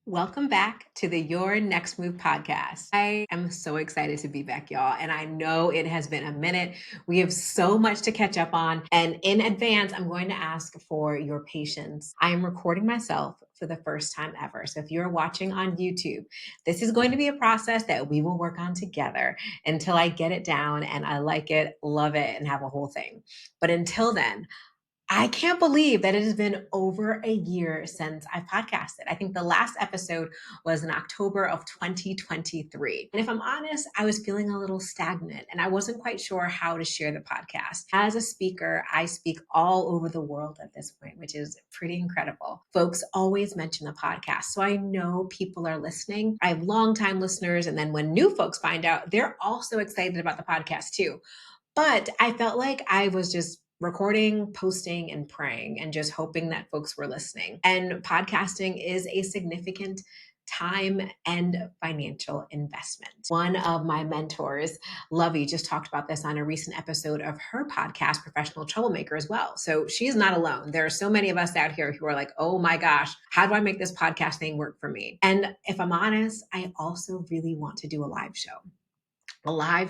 Welcome back to the Your Next Move podcast. I am so excited to be back, y'all. And I know it has been a minute. We have so much to catch up on. And in advance, I'm going to ask for your patience. I am recording myself for the first time ever. So if you're watching on YouTube, this is going to be a process that we will work on together until I get it down and I like it, love it, and have a whole thing. But until then, I can't believe that it has been over a year since I podcasted. I think the last episode was in October of 2023. And if I'm honest, I was feeling a little stagnant and I wasn't quite sure how to share the podcast. As a speaker, I speak all over the world at this point, which is pretty incredible. Folks always mention the podcast. So I know people are listening. I have longtime listeners. And then when new folks find out, they're also excited about the podcast too. But I felt like I was just recording, posting, and praying and just hoping that folks were listening. And podcasting is a significant time and financial investment. One of my mentors, Lovey, just talked about this on a recent episode of her podcast, Professional Troublemaker, as well. So she's not alone. There are so many of us out here who are like, oh my gosh, how do I make this podcast thing work for me? And if I'm honest, I also really want to do a live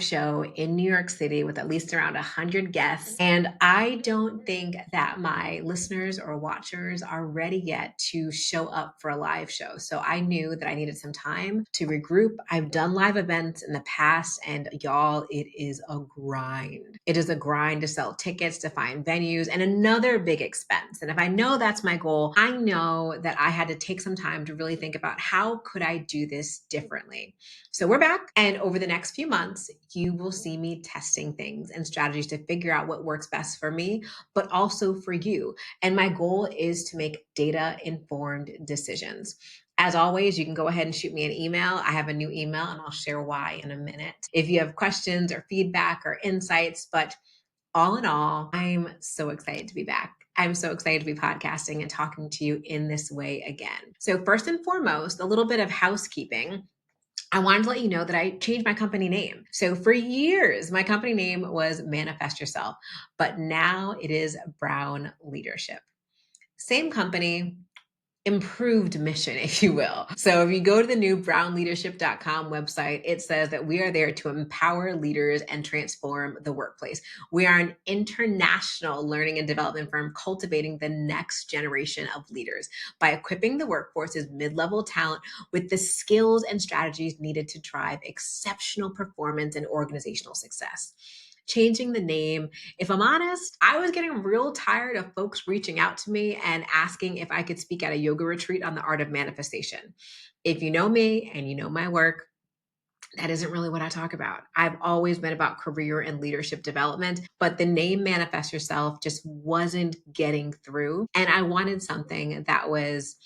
show in New York City with at least around 100 guests. And I don't think that my listeners or watchers are ready yet to show up for a live show. So I knew that I needed some time to regroup. I've done live events in the past, and y'all, it is a grind. It is a grind to sell tickets, to find venues, and another big expense. And if I know that's my goal, I know that I had to take some time to really think about how could I do this differently. So we're back, and over the next few months, you will see me testing things and strategies to figure out what works best for me, but also for you. And my goal is to make data-informed decisions. As always, you can go ahead and shoot me an email. I have a new email and I'll share why in a minute. If you have questions or feedback or insights, but all in all, I'm so excited to be back. I'm so excited to be podcasting and talking to you in this way again. So first and foremost, a little bit of housekeeping. I wanted to let you know that I changed my company name. So for years, my company name was Manifest Yourself, but now it is Brown Leadership. Same company, improved mission, if you will. So if you go to the new brownleadership.com website, it says that we are there to empower leaders and transform the workplace. We are an international learning and development firm cultivating the next generation of leaders by equipping the workforce's mid-level talent with the skills and strategies needed to drive exceptional performance and organizational success. Changing the name, if I'm honest, I was getting real tired of folks reaching out to me and asking if I could speak at a yoga retreat on the art of manifestation. If you know me and you know my work, that isn't really what I talk about. I've always been about career and leadership development, but the name Manifest Yourself just wasn't getting through. And I wanted something that was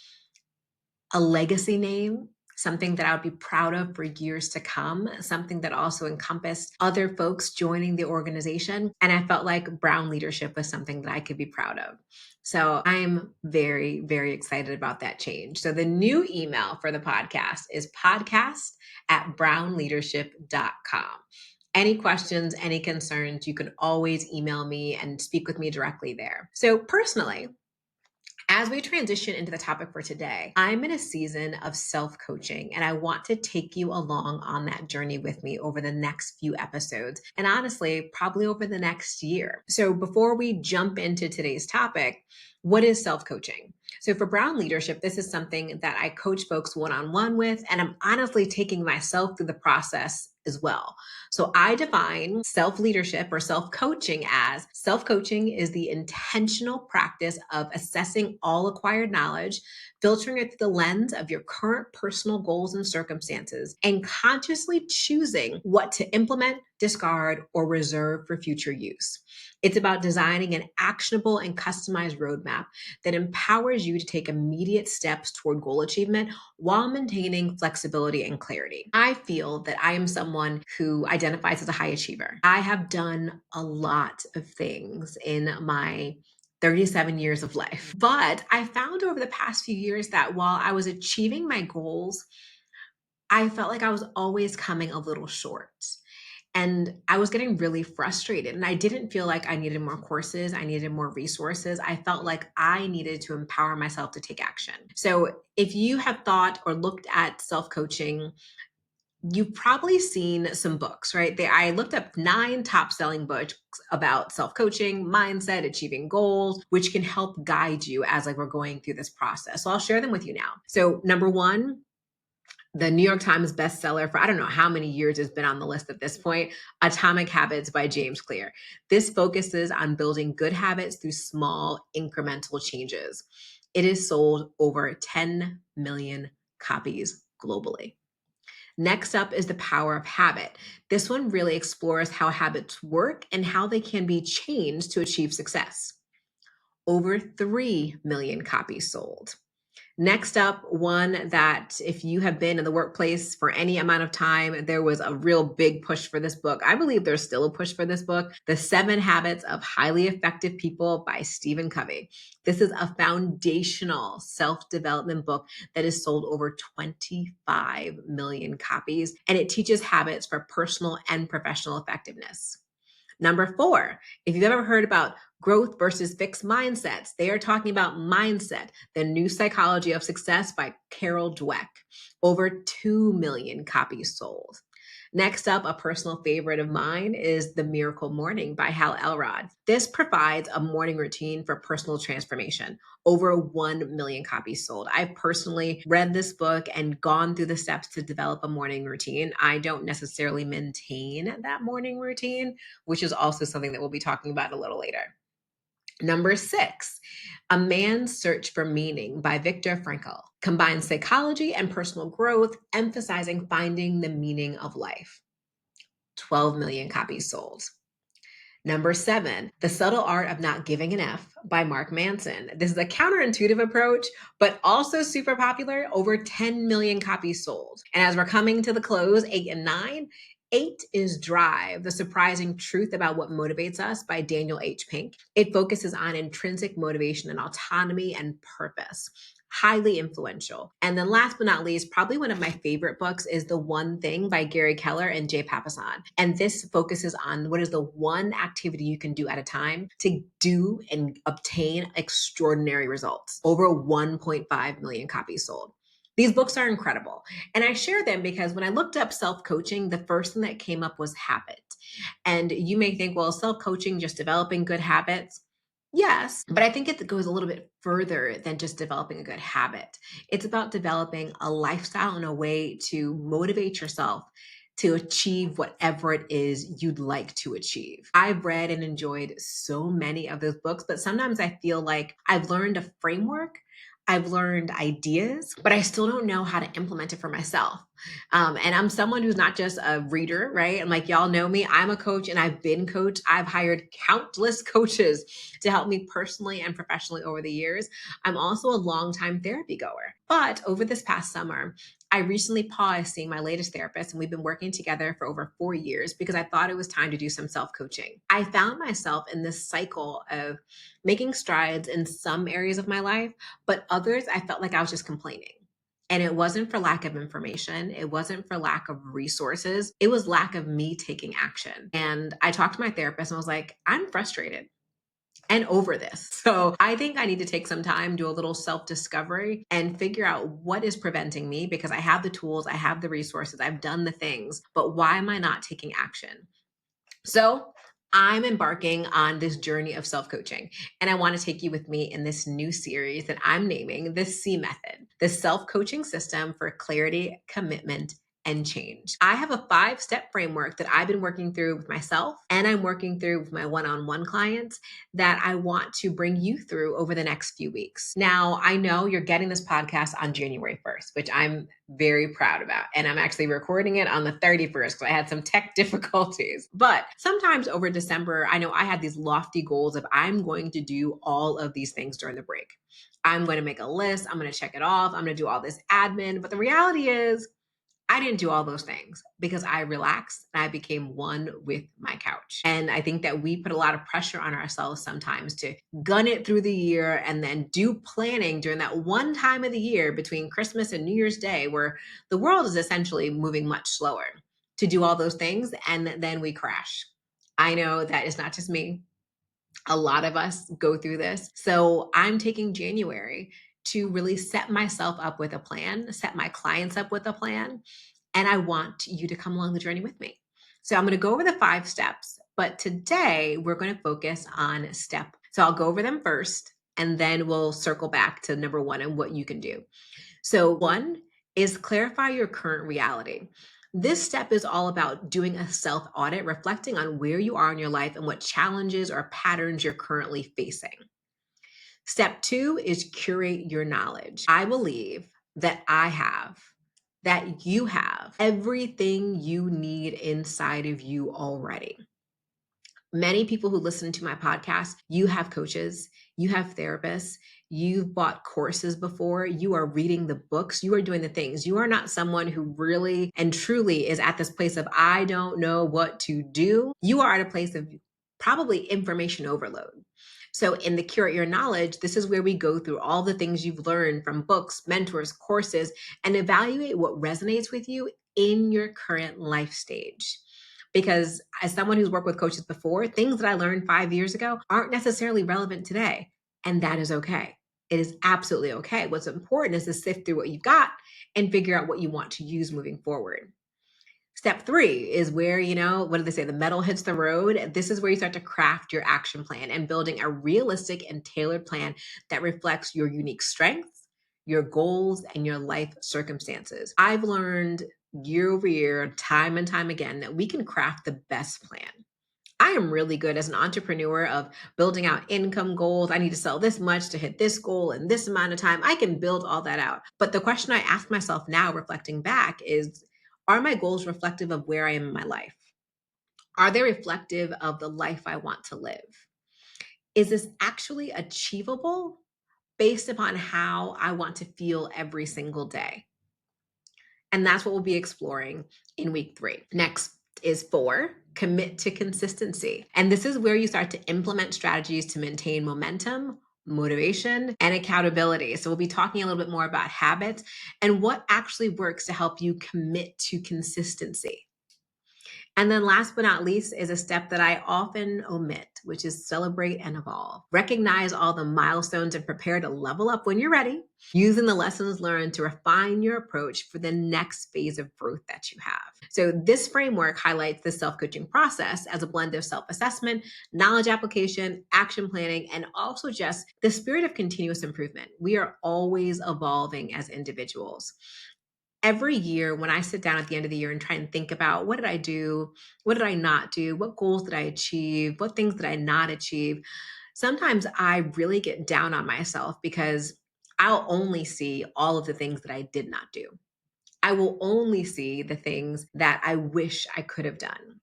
a legacy name, something that I would be proud of for years to come, something that also encompassed other folks joining the organization. And I felt like Brown Leadership was something that I could be proud of. So I'm very, very excited about that change. So the new email for the podcast is podcast@brownleadership.com. Any questions, any concerns, you can always email me and speak with me directly there. So personally, as we transition into the topic for today, I'm in a season of self-coaching and I want to take you along on that journey with me over the next few episodes and honestly, probably over the next year. So before we jump into today's topic, what is self-coaching? So for Brown Leadership, this is something that I coach folks one-on-one with, and I'm honestly taking myself through the process as well. So I define self-leadership or self-coaching as self-coaching is the intentional practice of assessing all acquired knowledge, filtering it through the lens of your current personal goals and circumstances, and consciously choosing what to implement, discard, or reserve for future use. It's about designing an actionable and customized roadmap that empowers you to take immediate steps toward goal achievement while maintaining flexibility and clarity. I feel that I am someone who identifies as a high achiever. I have done a lot of things in my 37 years of life, but I found over the past few years that while I was achieving my goals, I felt like I was always coming a little short. And I was getting really frustrated, and I didn't feel like I needed more courses. I needed more resources. I felt like I needed to empower myself to take action. So if you have thought or looked at self-coaching, you've probably seen some books, right? I looked up 9 top selling books about self-coaching, mindset, achieving goals, which can help guide you as like we're going through this process. So I'll share them with you now. So number 1, the New York Times bestseller for I don't know how many years it's been on the list at this point, Atomic Habits by James Clear. This focuses on building good habits through small incremental changes. It is sold over 10 million copies globally. Next up is The Power of Habit. This one really explores how habits work and how they can be changed to achieve success. Over 3 million copies sold. Next up, one that if you have been in the workplace for any amount of time, there was a real big push for this book. I believe there's still a push for this book, The 7 Habits of Highly Effective People by Stephen Covey. This is a foundational self-development book that has sold over 25 million copies, and it teaches habits for personal and professional effectiveness. Number 4, if you've ever heard about growth versus fixed mindsets, they are talking about Mindset, the New Psychology of Success by Carol Dweck. Over 2 million copies sold. Next up, a personal favorite of mine is The Miracle Morning by Hal Elrod. This provides a morning routine for personal transformation. Over 1 million copies sold. I've personally read this book and gone through the steps to develop a morning routine. I don't necessarily maintain that morning routine, which is also something that we'll be talking about a little later. Number 6, A Man's Search for Meaning by Viktor Frankl combines psychology and personal growth, emphasizing finding the meaning of life. 12 million copies sold. Number 7, The Subtle Art of Not Giving an F by Mark Manson. This is a counterintuitive approach, but also super popular. Over 10 million copies sold. And as we're coming to the close, 8 and 9, 8 is Drive, The Surprising Truth About What Motivates Us by Daniel H. Pink. It focuses on intrinsic motivation and autonomy and purpose. Highly influential. And then last but not least, probably one of my favorite books is The One Thing by Gary Keller and Jay Papasan. And this focuses on what is the one activity you can do at a time to do and obtain extraordinary results. Over 1.5 million copies sold. These books are incredible. And I share them because when I looked up self-coaching, the first thing that came up was habit. And you may think, well, self-coaching, just developing good habits. Yes, but I think it goes a little bit further than just developing a good habit. It's about developing a lifestyle and a way to motivate yourself to achieve whatever it is you'd like to achieve. I've read and enjoyed so many of those books, but sometimes I feel like I've learned a framework, I've learned ideas, but I still don't know how to implement it for myself. And I'm someone who's not just a reader, right? And like y'all know me, I'm a coach and I've been coached. I've hired countless coaches to help me personally and professionally over the years. I'm also a longtime therapy goer. But over this past summer, I recently paused seeing my latest therapist, and we've been working together for over 4 years because I thought it was time to do some self-coaching. I found myself in this cycle of making strides in some areas of my life, but others I felt like I was just complaining. And it wasn't for lack of information. It wasn't for lack of resources. It was lack of me taking action. And I talked to my therapist and was like, I'm frustrated and over this. So I think I need to take some time, do a little self-discovery and figure out what is preventing me, because I have the tools, I have the resources, I've done the things, but why am I not taking action? So I'm embarking on this journey of self-coaching, and I want to take you with me in this new series that I'm naming the C Method, the self-coaching system for clarity, commitment, and change. I have a 5-step framework that I've been working through with myself, and I'm working through with my one-on-one clients that I want to bring you through over the next few weeks. Now, I know you're getting this podcast on January 1st, which I'm very proud about. And I'm actually recording it on the 31st because I had some tech difficulties. But sometimes over December, I know I had these lofty goals of I'm going to do all of these things during the break. I'm going to make a list. I'm going to check it off. I'm going to do all this admin. But the reality is, I didn't do all those things because I relaxed and I became one with my couch. And I think that we put a lot of pressure on ourselves sometimes to gun it through the year and then do planning during that one time of the year between Christmas and New Year's Day, where the world is essentially moving much slower. to do all those things, and then we crash. I know that it's not just me. A lot of us go through this. So I'm taking January to really set myself up with a plan, set my clients up with a plan, and I want you to come along the journey with me. So I'm going to go over the 5 steps, but today we're going to focus on step. So I'll go over them first, and then we'll circle back to number 1 and what you can do. So 1 is clarify your current reality. This step is all about doing a self audit, reflecting on where you are in your life and what challenges or patterns you're currently facing. Step 2 is curate your knowledge. I believe that that you have everything you need inside of you already. Many people who listen to my podcast, you have coaches, you have therapists, you've bought courses before, you are reading the books, you are doing the things. You are not someone who really and truly is at this place of, I don't know what to do. You are at a place of probably information overload. So, in the Curate Your Knowledge, this is where we go through all the things you've learned from books, mentors, courses, and evaluate what resonates with you in your current life stage. Because as someone who's worked with coaches before, things that I learned 5 years ago aren't necessarily relevant today. And that is okay. It is absolutely okay. What's important is to sift through what you've got and figure out what you want to use moving forward. Step 3 is where, what do they say? The metal hits the road. This is where you start to craft your action plan and building a realistic and tailored plan that reflects your unique strengths, your goals, and your life circumstances. I've learned year over year, time and time again, that we can craft the best plan. I am really good as an entrepreneur of building out income goals. I need to sell this much to hit this goal in this amount of time. I can build all that out. But the question I ask myself now, reflecting back, is are my goals reflective of where I am in my life? Are they reflective of the life I want to live? Is this actually achievable based upon how I want to feel every single day? And that's what we'll be exploring in week 3. Next is 4, commit to consistency. And this is where you start to implement strategies to maintain momentum, motivation, and accountability. So we'll be talking a little bit more about habits and what actually works to help you commit to consistency. And then last but not least is a step that I often omit, which is celebrate and evolve. Recognize all the milestones and prepare to level up when you're ready, using the lessons learned to refine your approach for the next phase of growth that you have. So this framework highlights the self-coaching process as a blend of self-assessment, knowledge application, action planning, and also just the spirit of continuous improvement. We are always evolving as individuals. Every year when I sit down at the end of the year and try and think about what did I do? What did I not do? What goals did I achieve? What things did I not achieve? Sometimes I really get down on myself because I'll only see all of the things that I did not do. I will only see the things that I wish I could have done.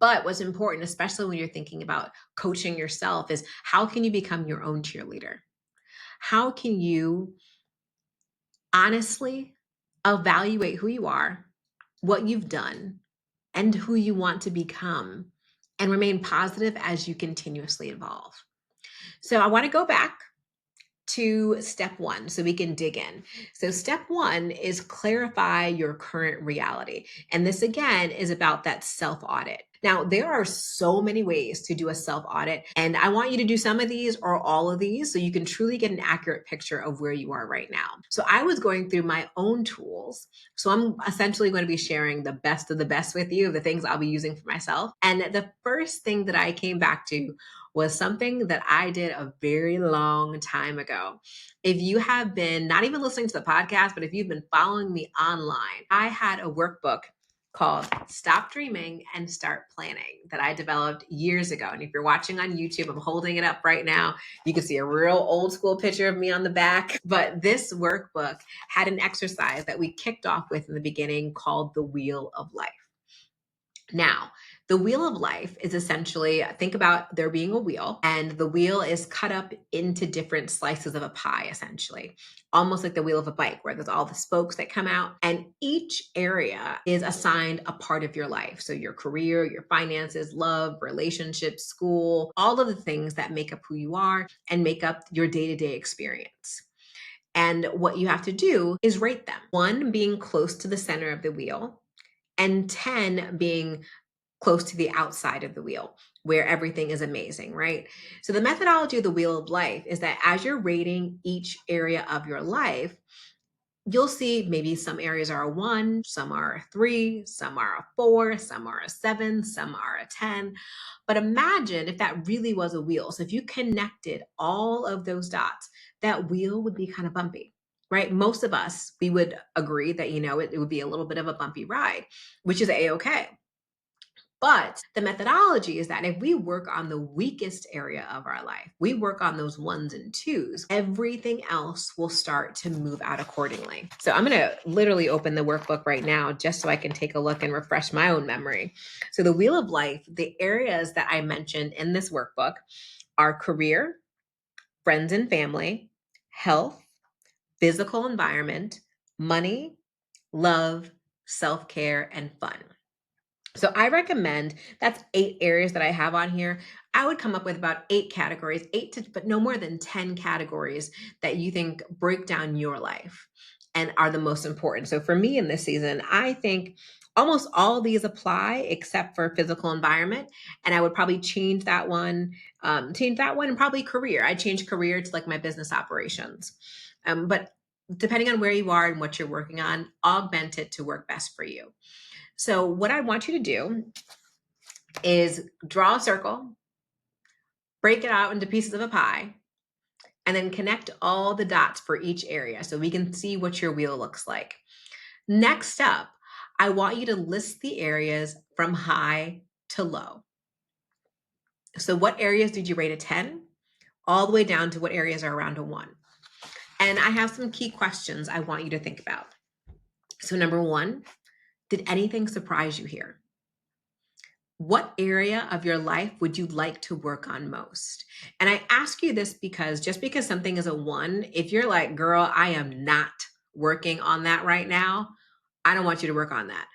But what's important, especially when you're thinking about coaching yourself, is how can you become your own cheerleader? How can you honestly evaluate who you are, what you've done, and who you want to become, and remain positive as you continuously evolve? So I want to go back to step 1 so we can dig in. So step 1 is clarify your current reality. And this again is about that self audit. Now, there are so many ways to do a self audit, and I want you to do some of these or all of these so you can truly get an accurate picture of where you are right now. So I was going through my own tools. So I'm essentially going to be sharing the best of the best with you, the things I'll be using for myself. And the first thing that I came back to was something that I did a very long time ago. If you have been not even listening to the podcast, but if you've been following me online, I had a workbook called Stop Dreaming and Start Planning that I developed years ago. And if you're watching on YouTube, I'm holding it up right now. You can see a real old school picture of me on the back. But this workbook had an exercise that we kicked off with in the beginning called the Wheel of Life. Now, the wheel of life is essentially, think about there being a wheel, and the wheel is cut up into different slices of a pie, essentially, almost like the wheel of a bike, where there's all the spokes that come out, and each area is assigned a part of your life. So your career, your finances, love, relationships, school, all of the things that make up who you are and make up your day-to-day experience. And what you have to do is rate them. 1 being close to the center of the wheel, and 10 being close to the outside of the wheel where everything is amazing, right? So the methodology of the wheel of life is that as you're rating each area of your life, you'll see maybe some areas are a 1, some are a 3, some are a 4, some are a 7, some are a 10. But imagine if that really was a wheel. So if you connected all of those dots, that wheel would be kind of bumpy, right? Most of us, we would agree that, it would be a little bit of a bumpy ride, which is a-okay. But the methodology is that if we work on the weakest area of our life, we work on those ones and twos, everything else will start to move out accordingly. So I'm going to literally open the workbook right now just so I can take a look and refresh my own memory. So the Wheel of Life, the areas that I mentioned in this workbook are career, friends and family, health, physical environment, money, love, self-care, and fun. So I recommend that's 8 areas that I have on here. I would come up with about 8 categories, but no more than 10 categories that you think break down your life and are the most important. So for me in this season, I think almost all of these apply except for physical environment. And I would probably change that one and probably career. I'd change career to like my business operations. But depending on where you are and what you're working on, augment it to work best for you. So what I want you to do is draw a circle, break it out into pieces of a pie, and then connect all the dots for each area so we can see what your wheel looks like. Next up, I want you to list the areas from high to low. So what areas did you rate a 10? All the way down to what areas are around a 1. And I have some key questions I want you to think about. So number 1, did anything surprise you here? What area of your life would you like to work on most? And I ask you this because just because something is a 1, if you're like, girl, I am not working on that right now, I don't want you to work on that.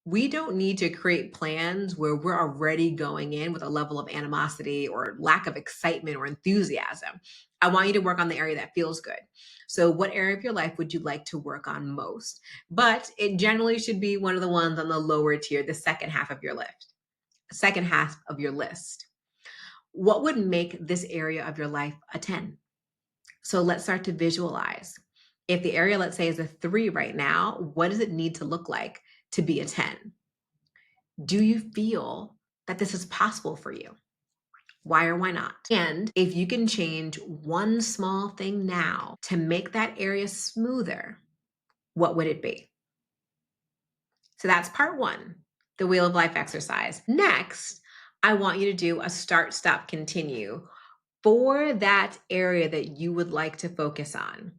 We don't need to create plans where we're already going in with a level of animosity or lack of excitement or enthusiasm. I want you to work on the area that feels good. So what area of your life would you like to work on most? But it generally should be one of the ones on the lower tier, the second half of your list. What would make this area of your life a 10? So let's start to visualize. If the area, let's say, is a 3 right now, what does it need to look like to be a 10? Do you feel that this is possible for you? Why or why not? And if you can change one small thing now to make that area smoother, what would it be? So that's part 1, the Wheel of Life exercise. Next, I want you to do a start, stop, continue for that area that you would like to focus on.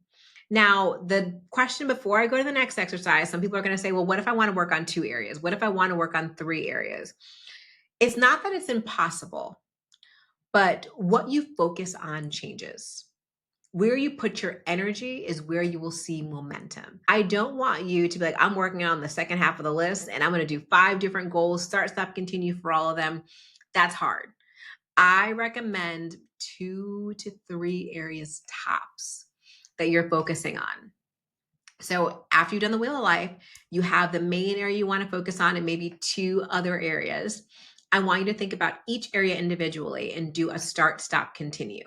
Now, the question before I go to the next exercise, some people are going to say, well, what if I want to work on 2 areas? What if I want to work on 3 areas? It's not that it's impossible, but what you focus on changes. Where you put your energy is where you will see momentum. I don't want you to be like, I'm working on the second half of the list and I'm going to do 5 different goals, start, stop, continue for all of them. That's hard. I recommend 2 to 3 areas tops that you're focusing on. So after you've done the Wheel of Life, you have the main area you want to focus on and maybe 2 other areas. I want you to think about each area individually and do a start, stop, continue.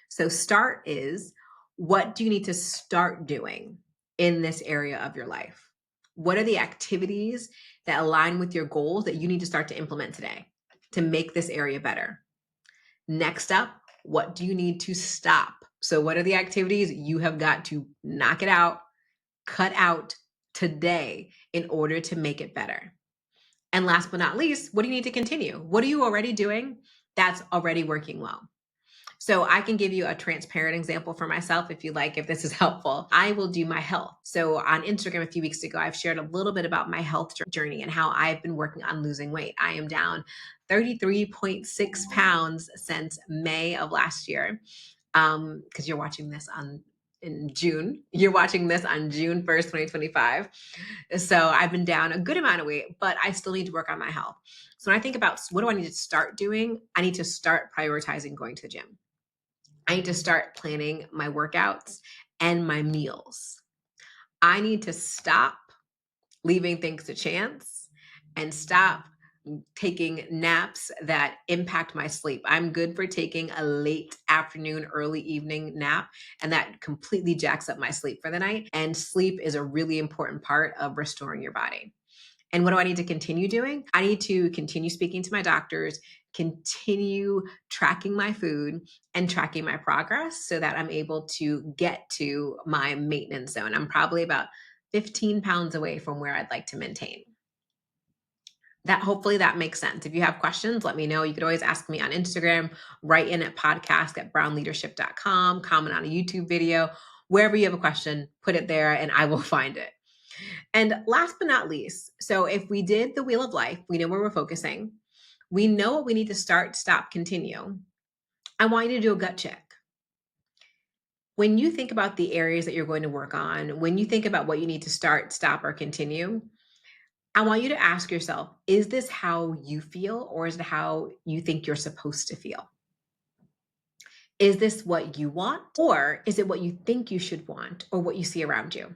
So start is, what do you need to start doing in this area of your life? What are the activities that align with your goals that you need to start to implement today to make this area better? Next up, what do you need to stop? So what are the activities you have got to knock it out, cut out today in order to make it better? And last but not least, what do you need to continue? What are you already doing that's already working well? So I can give you a transparent example for myself if you like, if this is helpful. I will do my health. So on Instagram a few weeks ago, I've shared a little bit about my health journey and how I've been working on losing weight. I am down 33.6 pounds since May of last year. Because you're watching this in June. You're watching this on June 1st, 2025. So I've been down a good amount of weight, but I still need to work on my health. So when I think about what do I need to start doing, I need to start prioritizing going to the gym. I need to start planning my workouts and my meals. I need to stop leaving things to chance. and stop taking naps that impact my sleep. I'm good for taking a late afternoon, early evening nap, and that completely jacks up my sleep for the night. And sleep is a really important part of restoring your body. And what do I need to continue doing? I need to continue speaking to my doctors, continue tracking my food and tracking my progress so that I'm able to get to my maintenance zone. I'm probably about 15 pounds away from where I'd like to maintain. That hopefully that makes sense. If you have questions, let me know. You could always ask me on Instagram, write in at podcast@brownleadership.com, comment on a YouTube video, wherever you have a question, put it there and I will find it. And last but not least, so if we did the wheel of life, we know where we're focusing. We know what we need to start, stop, continue. I want you to do a gut check. When you think about the areas that you're going to work on, when you think about what you need to start, stop, or continue, I want you to ask yourself, is this how you feel or is it how you think you're supposed to feel? Is this what you want or is it what you think you should want or what you see around you?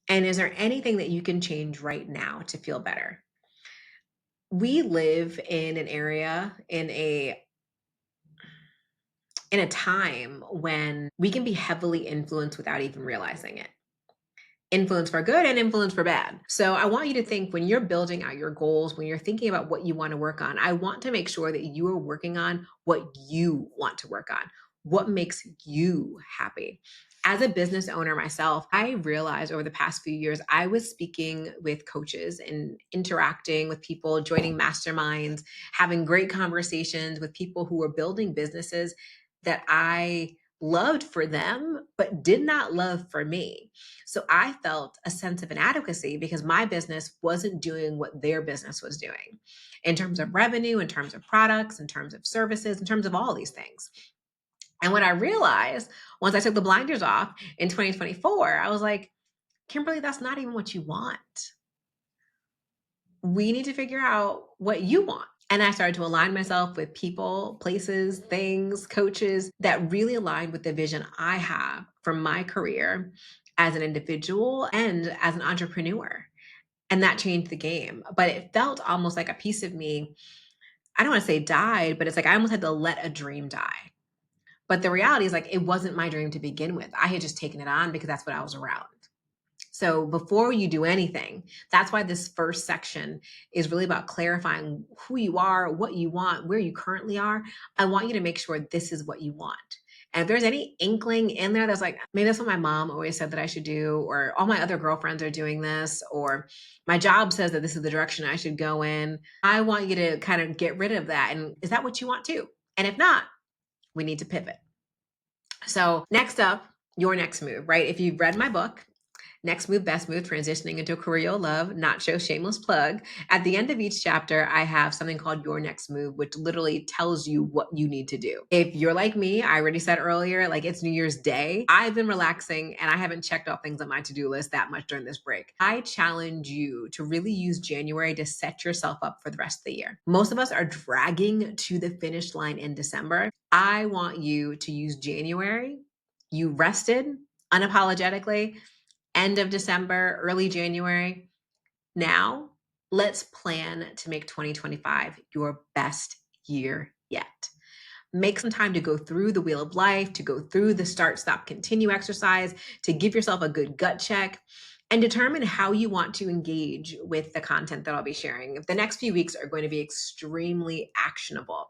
And is there anything that you can change right now to feel better? We live in an area in a time when we can be heavily influenced without even realizing it. Influence for good and influence for bad. So I want you to think when you're building out your goals, when you're thinking about what you want to work on, I want to make sure that you are working on what you want to work on, what makes you happy. As a business owner myself, I realized over the past few years, I was speaking with coaches and interacting with people, joining masterminds, having great conversations with people who were building businesses that I loved for them, but did not love for me. So I felt a sense of inadequacy because my business wasn't doing what their business was doing in terms of revenue, in terms of products, in terms of services, in terms of all these things. And what I realized once I took the blinders off in 2024, I was like, Kimberly, that's not even what you want. We need to figure out what you want. And I started to align myself with people, places, things, coaches that really aligned with the vision I have for my career as an individual and as an entrepreneur. And that changed the game. But it felt almost like a piece of me, I don't want to say died, but it's like I almost had to let a dream die. But the reality is like it wasn't my dream to begin with. I had just taken it on because that's what I was around. So before you do anything, that's why this first section is really about clarifying who you are, what you want, where you currently are. I want you to make sure this is what you want. And if there's any inkling in there that's like, maybe that's what my mom always said that I should do, or all my other girlfriends are doing this, or my job says that this is the direction I should go in, I want you to kind of get rid of that. And is that what you want too? And if not, we need to pivot. So next up, your next move, right? If you've read my book, Next Move, Best Move, Transitioning into a Career You'll Love, Not Show, Shameless Plug. At the end of each chapter, I have something called Your Next Move, which literally tells you what you need to do. If you're like me, I already said earlier, like it's New Year's Day. I've been relaxing and I haven't checked off things on my to-do list that much during this break. I challenge you to really use January to set yourself up for the rest of the year. Most of us are dragging to the finish line in December. I want you to use January. You rested unapologetically end of December, early January. Now, let's plan to make 2025 your best year yet. Make some time to go through the wheel of life, to go through the start, stop, continue exercise, to give yourself a good gut check and determine how you want to engage with the content that I'll be sharing. The next few weeks are going to be extremely actionable.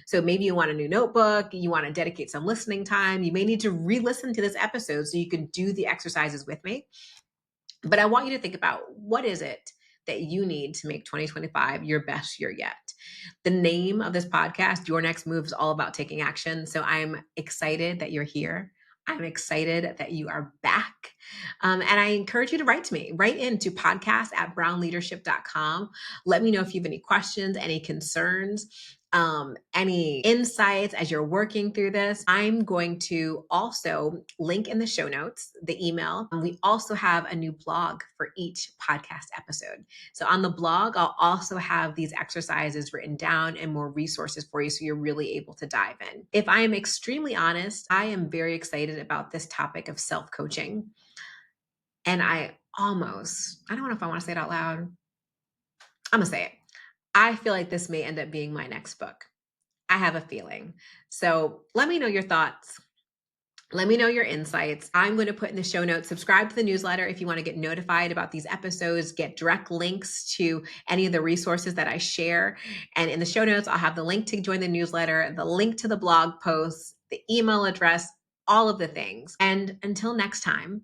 So maybe you want a new notebook, you want to dedicate some listening time. You may need to re-listen to this episode so you can do the exercises with me. But I want you to think about what is it that you need to make 2025 your best year yet. The name of this podcast, Your Next Move, is all about taking action. So I'm excited that you're here. I'm excited that you are back. And I encourage you to write to me, write into podcast@brownleadership.com. Let me know if you have any questions, any concerns, any insights as you're working through this. I'm going to also link in the show notes the email. We also have a new blog for each podcast episode. So on the blog, I'll also have these exercises written down and more resources for you so you're really able to dive in. If I am extremely honest, I am very excited about this topic of self-coaching. And I don't know if I want to say it out loud. I'm going to say it. I feel like this may end up being my next book. I have a feeling. So let me know your thoughts. Let me know your insights. I'm going to put in the show notes, subscribe to the newsletter if you want to get notified about these episodes, get direct links to any of the resources that I share. And in the show notes, I'll have the link to join the newsletter, the link to the blog posts, the email address, all of the things. And until next time,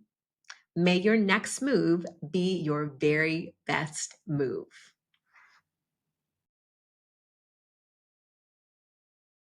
may your next move be your very best move.